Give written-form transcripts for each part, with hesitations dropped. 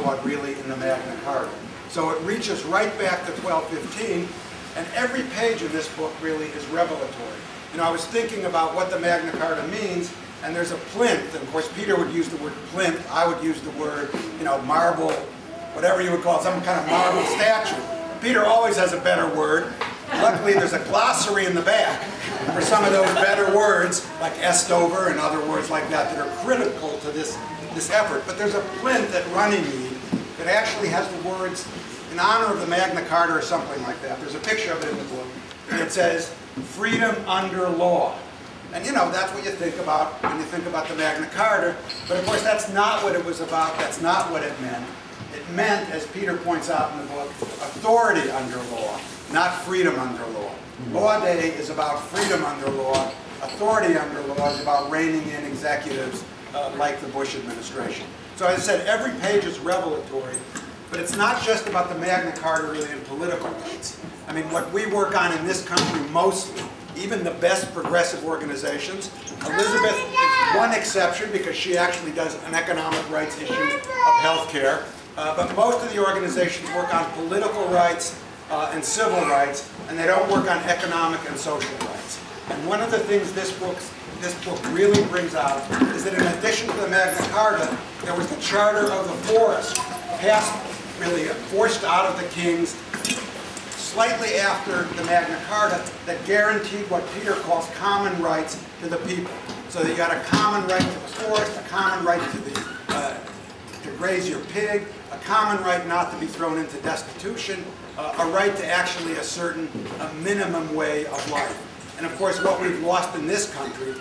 outlawed really in the Magna Carta. So it reaches right back to 1215, and every page of this book really is revelatory. You know, I was thinking about what the Magna Carta means, and there's a plinth, and of course Peter would use the word plinth, I would use the word, you know, marble, whatever you would call it, some kind of marble statue. Peter always has a better word. Luckily there's a glossary in the back for some of those better words, like Estover and other words like that that are critical to this effort. But there's a plinth at Runnymede that actually has the words in honor of the Magna Carta or something like that. There's a picture of it in the book, and it says, freedom under law. And you know, that's what you think about when you think about the Magna Carta, but of course that's not what it was about, that's not what it meant. It meant, as Peter points out in the book, authority under law, not freedom under law. Law Day is about freedom under law, authority under law is about reining in executives like the Bush administration. So as I said, every page is revelatory, but it's not just about the Magna Carta really and political rights. I mean, what we work on in this country mostly, even the best progressive organizations, Elizabeth is one exception because she actually does an economic rights issue of health care, but most of the organizations work on political rights and civil rights, and they don't work on economic and social rights. And one of the things this book really brings out is that in addition to the Magna Carta, there was the Charter of the Forest, passed, really forced out of the kings slightly after the Magna Carta, that guaranteed what Peter calls common rights to the people. So that you had a common right to the forest, a common right to graze your pig, a common right not to be thrown into destitution, a right to actually a certain minimum way of life. And of course what we've lost in this country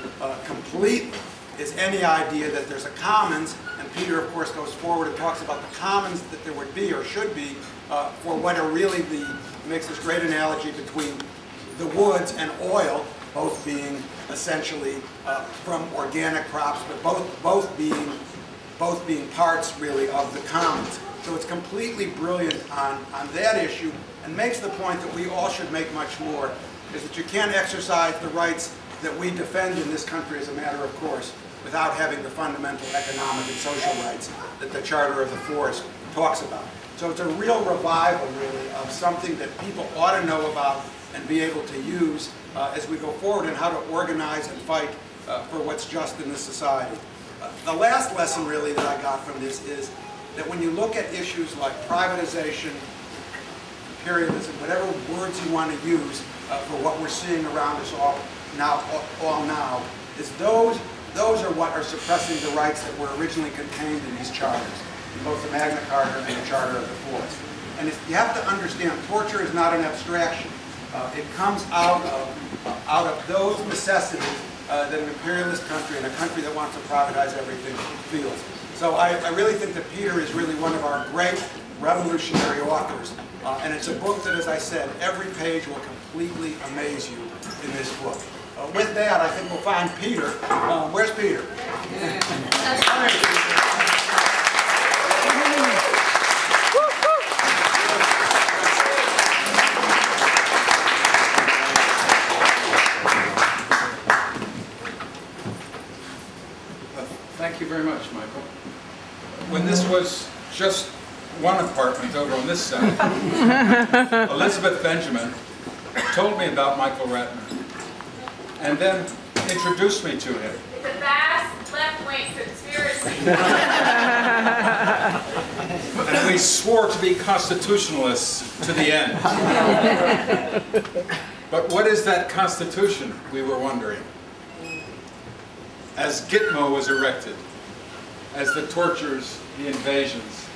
completely is any idea that there's a commons, and Peter of course goes forward and talks about the commons that there would be or should be for what are really makes this great analogy between the woods and oil, both being essentially from organic crops, but both being parts really of the commons. So it's completely brilliant on that issue, and makes the point that we all should make much more, is that you can't exercise the rights that we defend in this country as a matter of course without having the fundamental economic and social rights that the Charter of the Forest talks about. So it's a real revival, really, of something that people ought to know about and be able to use as we go forward, and how to organize and fight for what's just in this society. The last lesson, really, that I got from this is that when you look at issues like privatization, imperialism, whatever words you want to use for what we're seeing around us all now, is those are what are suppressing the rights that were originally contained in these charters, both the Magna Carta and the Charter of the Forest. And you have to understand, torture is not an abstraction. It comes out of those necessities that an imperialist country and a country that wants to privatize everything feels. So I really think that Peter is really one of our great revolutionary authors. And it's a book that, as I said, every page will completely amaze you in this book. With that, I think we'll find Peter. Where's Peter? Thank you very much, Michael. When this was just one apartment over on this side, Elizabeth Benjamin told me about Michael Ratner and then introduced me to him. It's a vast left-wing conspiracy. And we swore to be constitutionalists to the end. But what is that constitution, we were wondering? As Gitmo was erected, as the tortures, the invasions.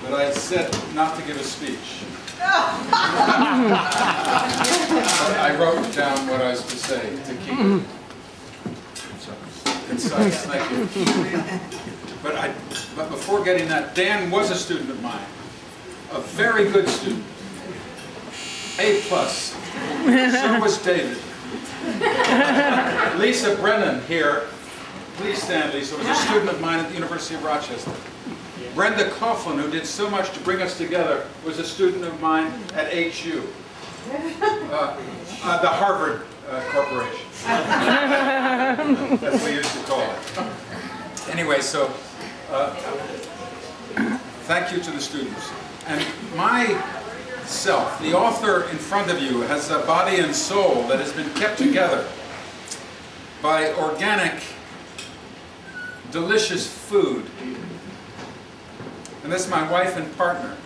But I said not to give a speech. I wrote down what I was to say to keep it concise. Thank you. But before getting that, Dan was a student of mine, a very good student, A+. So was David. Lisa Brennan here, please stand, Lisa, was a student of mine at the University of Rochester. Brenda Coughlin, who did so much to bring us together, was a student of mine at HU, the Harvard Corporation. That's what we used to call it. Anyway, so thank you to the students. And myself, the author in front of you, has a body and soul that has been kept together by organic, delicious food. And this is my wife and partner,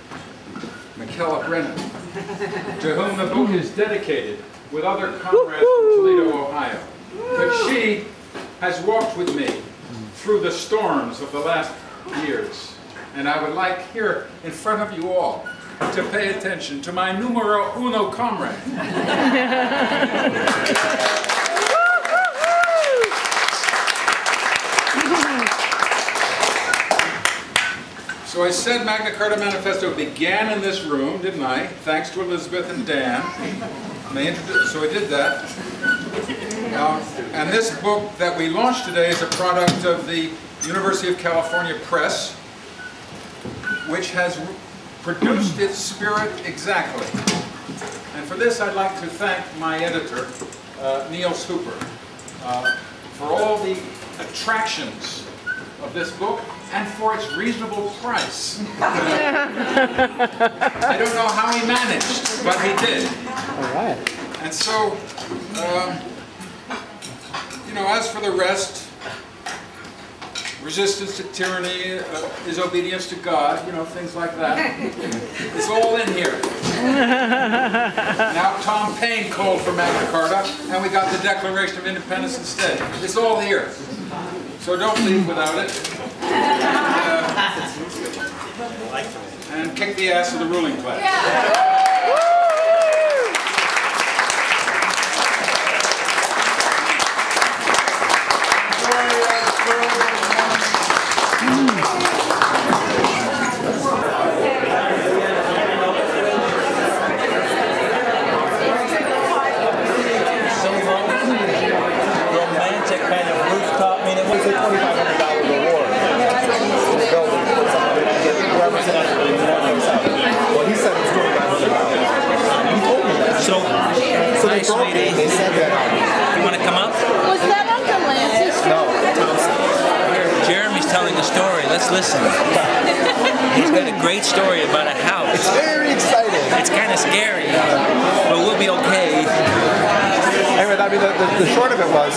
McKella Brennan, to whom the book is dedicated with other comrades from Toledo, Ohio. But she has walked with me through the storms of the last years. And I would like here in front of you all to pay attention to my numero uno comrade. So I said Magna Carta Manifesto began in this room, didn't I? Thanks to Elizabeth and Dan. So I did that. And this book that we launched today is a product of the University of California Press, which has produced its spirit exactly. And for this I'd like to thank my editor, Niels Hooper, for all the attractions of this book and for its reasonable price. I don't know how he managed, but he did. All right. And so, you know, as for the rest, resistance to tyranny is obedience to God, you know, things like that. It's all in here. Now Tom Paine called for Magna Carta, and we got the Declaration of Independence instead. It's all here. So don't leave without it. And kick the ass of the ruling class. Romantic kind of rooftop. I mean, it was a $2,500 reward. The building for somebody to get representative. Well, he said it was $2,500. He told me that. So they broke it. They said that. You want to come up? Was that Uncle Lance's? No, Thompson. Jeremy's telling a story. Let's listen. He's got a great story about a house. It's very exciting. It's kind of scary, but we'll be okay. Anyway, I mean, the short of it was,